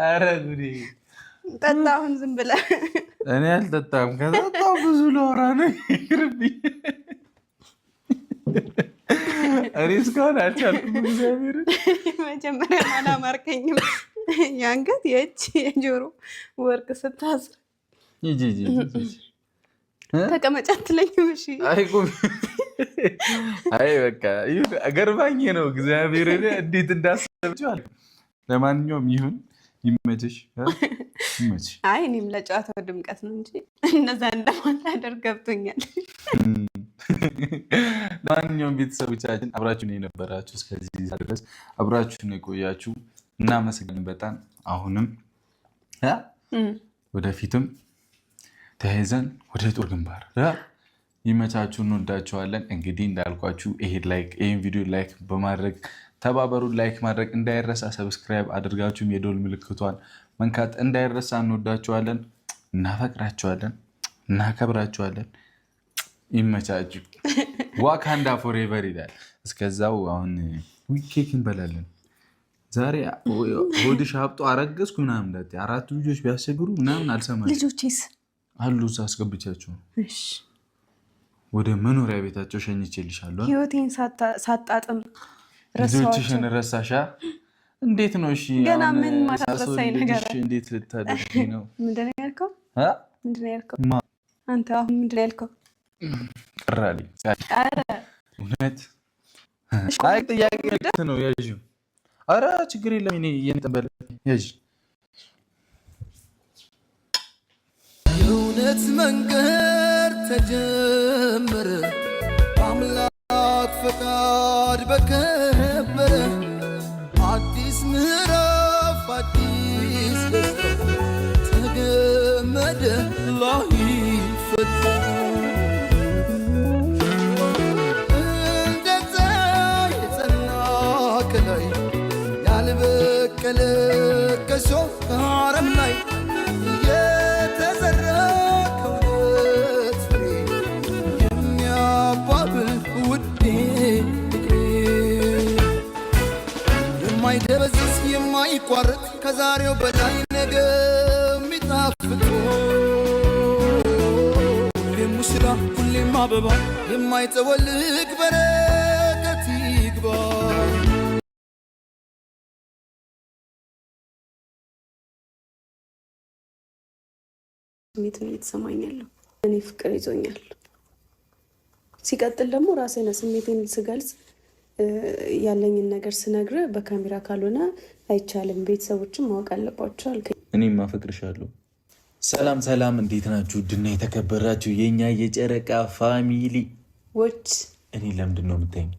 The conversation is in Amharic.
ኧረ ጉዴ ጠጣ። አሁን ዝም ብለህ እኔ አልጠጣም። ከጠጣሁ ብዙ ለወራ ነው ይቅርብኝ። እኔ እስካሁን አልቻልኩም። እግዚአብሔር መጀመሪያ አላማርከኝም። የአንገት የእጅ የጆሮ ወርቅ ስታስር ተቀመጫ አትለኝም? እሺ አይ በቃ ገርባኝ ነው እግዚአብሔር እንዴት እንዳሰብችዋል። ለማንኛውም ይሁን ይመችሽ። አይ እኔም ለጨዋታው ድምቀት ነው እንጂ እነዛ እንደማላደርግ ገብቶኛል። ለማንኛውም ቤተሰቦቻችን አብራችሁን የነበራችሁ እስከዚህ ድረስ አብራችሁን የቆያችሁ እናመሰግናለን በጣም። አሁንም ወደፊትም ተያይዘን ወደ ጦር ግንባር ይመቻችሁ። እንወዳችኋለን። እንግዲህ እንዳልኳችሁ ይሄን ቪዲዮ ላይክ በማድረግ ተባበሩ። ላይክ ማድረግ እንዳይረሳ፣ ሰብስክራይብ አድርጋችሁም የደወል ምልክቷን መንካት እንዳይረሳ። እንወዳችኋለን፣ እናፈቅራችኋለን፣ እናከብራችኋለን። ይመቻችሁ። ዋካንዳ ፎሬቨር ይላል። እስከዛው አሁን ኬክ እንበላለን። ዛሬ ሆድሽ አብጦ አረገዝኩ ምናምን እንዳትዪ። 4 ልጆች ቢያስቸግሩ ምናምን አልሰማም። ልጆችስ አሉ እዛ አስገብቻቸው ወደ መኖሪያ ቤታቸው ሸኝቼልሻለሁ። ህይወቴን ሳጣጥም ልጆችሽን ረሳሻ? እንዴት ነው? እሺ ገና ምን ማታረሳይ ነገር እንዴት ልታደርጊ ነው? ምንድን ነው ያልከው? አንተ አሁን ምንድን ነው ያልከው? ቅራሊ እውነት አይ ጥያቄ ነው ያዥ። ኧረ ችግር የለም እኔ የንጠበለ ያዥ። የእውነት መንገድ ተጀመረ አምላክ ፈቃድ በከበረ አዲስ ምዕራፍ አዲስ ደስታ ተገመደ ላይፈታ እንደ ፀሐይ የጸና ከላይ ያልበቀለ ከሾህ ከአረም ላይ የተዘራ ከእውነት ፍሬ የሚያባብል ውዴ ፍቅሬ የማይደበዝዝ የማይቋረጥ ከዛሬው በላይ ነገ የሚጣፍጥ ሁሌም ሙሽራ ሁሌም አበባ የማይጠወልግ በረከት ይግባ። ስሜት ነው እየተሰማኛለሁ። እኔ ፍቅር ይዞኛል። ሲቀጥል ደግሞ ራሴን ስሜቴን ስገልጽ ያለኝን ነገር ስነግር በካሜራ ካልሆነ አይቻልም። ቤተሰቦችም ማወቅ አለባቸው አልከኝ። እኔም አፈቅርሻለሁ። ሰላም ሰላም፣ እንዴት ናችሁ? ድና የተከበራችሁ የኛ የጨረቃ ፋሚሊ ዎች። እኔ ለምንድን ነው የምታይኝ?